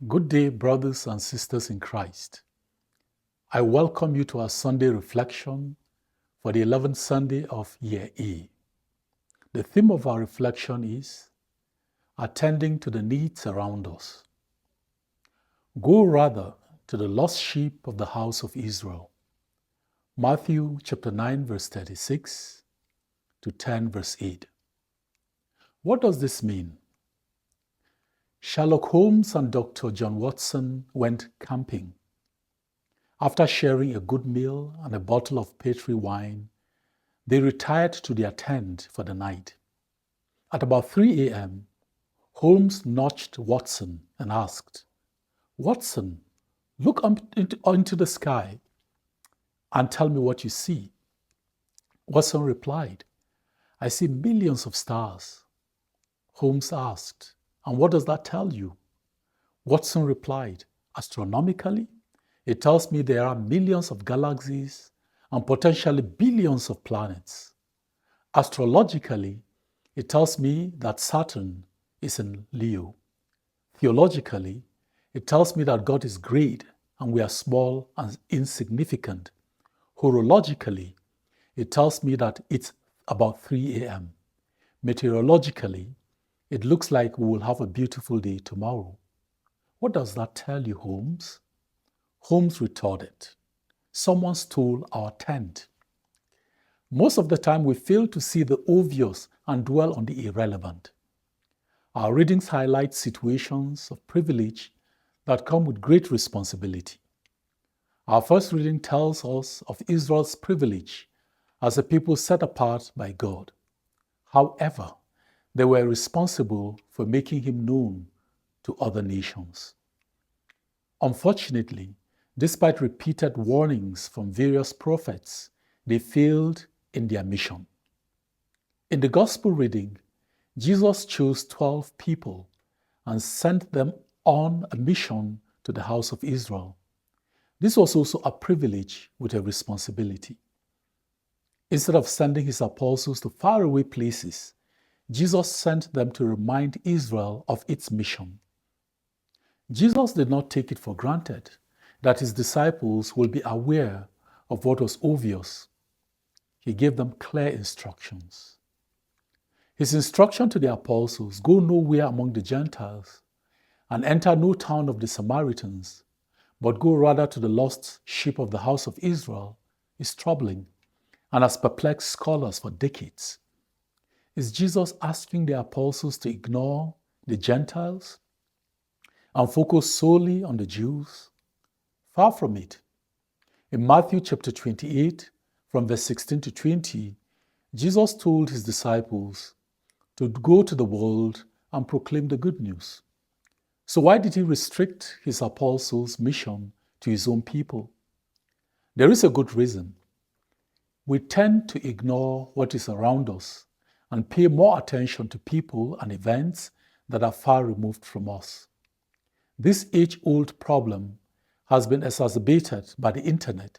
Good day, brothers and sisters in Christ. I welcome you to our Sunday reflection for the 11th Sunday of Year A. The theme of our reflection is attending to the needs around us. Go rather to the lost sheep of the house of Israel. Matthew chapter 9, verse 36 to 10, verse 8. What does this mean? Sherlock Holmes and Dr. John Watson went camping. After sharing a good meal and a bottle of Petri wine, they retired to their tent for the night. At about 3 a.m., Holmes nudged Watson and asked, "Watson, look up into the sky and tell me what you see." Watson replied, "I see millions of stars." Holmes asked, "And what does that tell you?" Watson replied, "Astronomically, it tells me there are millions of galaxies and potentially billions of planets. Astrologically, it tells me that Saturn is in Leo. Theologically, it tells me that God is great and we are small and insignificant. Horologically, it tells me that it's about 3 a.m. Meteorologically, it looks like we will have a beautiful day tomorrow." "What does that tell you, Holmes?" Holmes retorted, "Someone stole our tent." Most of the time, we fail to see the obvious and dwell on the irrelevant. Our readings highlight situations of privilege that come with great responsibility. Our first reading tells us of Israel's privilege as a people set apart by God. However, they were responsible for making him known to other nations. Unfortunately, despite repeated warnings from various prophets, they failed in their mission. In the Gospel reading, Jesus chose 12 people and sent them on a mission to the house of Israel. This was also a privilege with a responsibility. Instead of sending his apostles to faraway places, Jesus sent them to remind Israel of its mission. Jesus did not take it for granted that his disciples will be aware of what was obvious. He gave them clear instructions. His instruction to the apostles, "Go nowhere among the Gentiles and enter no town of the Samaritans, but go rather to the lost sheep of the house of Israel," is troubling and has perplexed scholars for decades. Is Jesus asking the apostles to ignore the Gentiles and focus solely on the Jews? Far from it. In Matthew chapter 28, from verse 16 to 20, Jesus told his disciples to go to the world and proclaim the good news. So why did he restrict his apostles' mission to his own people? There is a good reason. We tend to ignore what is around us and pay more attention to people and events that are far removed from us. This age-old problem has been exacerbated by the internet,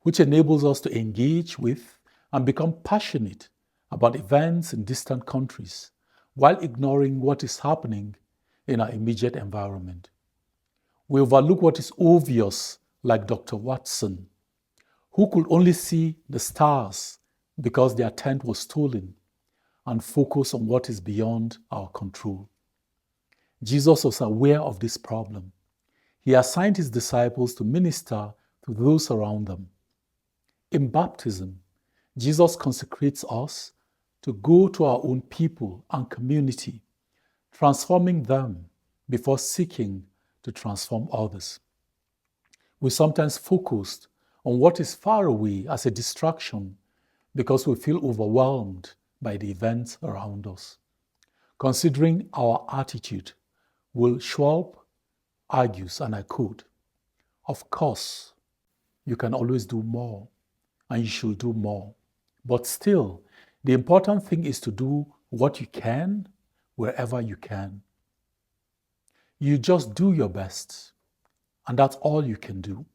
which enables us to engage with and become passionate about events in distant countries while ignoring what is happening in our immediate environment. We overlook what is obvious, like Dr. Watson, who could only see the stars because their tent was stolen, and focus on what is beyond our control. Jesus was aware of this problem. He assigned his disciples to minister to those around them. In baptism, Jesus consecrates us to go to our own people and community, transforming them before seeking to transform others. We sometimes focus on what is far away as a distraction because we feel overwhelmed by the events around us. Considering our attitude, Will Schwab argues, and I quote, "Of course, you can always do more, and you should do more. But still, the important thing is to do what you can, wherever you can. You just do your best, and that's all you can do."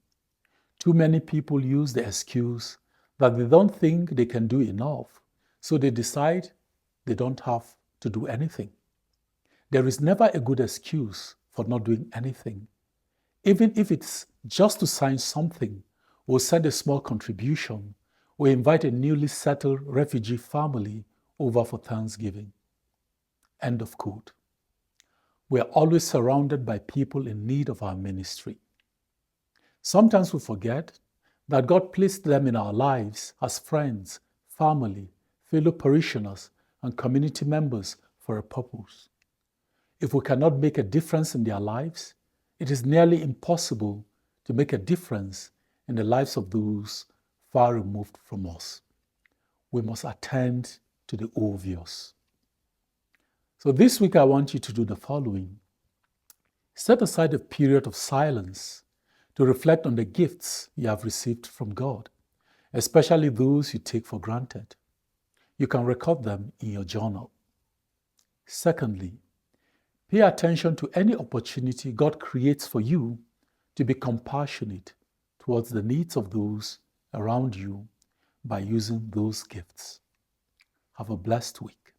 Too many people use the excuse that they don't think they can do enough, so they decide they don't have to do anything. There is never a good excuse for not doing anything, even if it's just to sign something or send a small contribution or invite a newly settled refugee family over for Thanksgiving. End of quote. We are always surrounded by people in need of our ministry. Sometimes we forget that God placed them in our lives as friends, family, fellow parishioners, and community members for a purpose. If we cannot make a difference in their lives, it is nearly impossible to make a difference in the lives of those far removed from us. We must attend to the obvious. So this week I want you to do the following. Set aside a period of silence to reflect on the gifts you have received from God, especially those you take for granted. You can record them in your journal. Secondly, pay attention to any opportunity God creates for you to be compassionate towards the needs of those around you by using those gifts. Have a blessed week.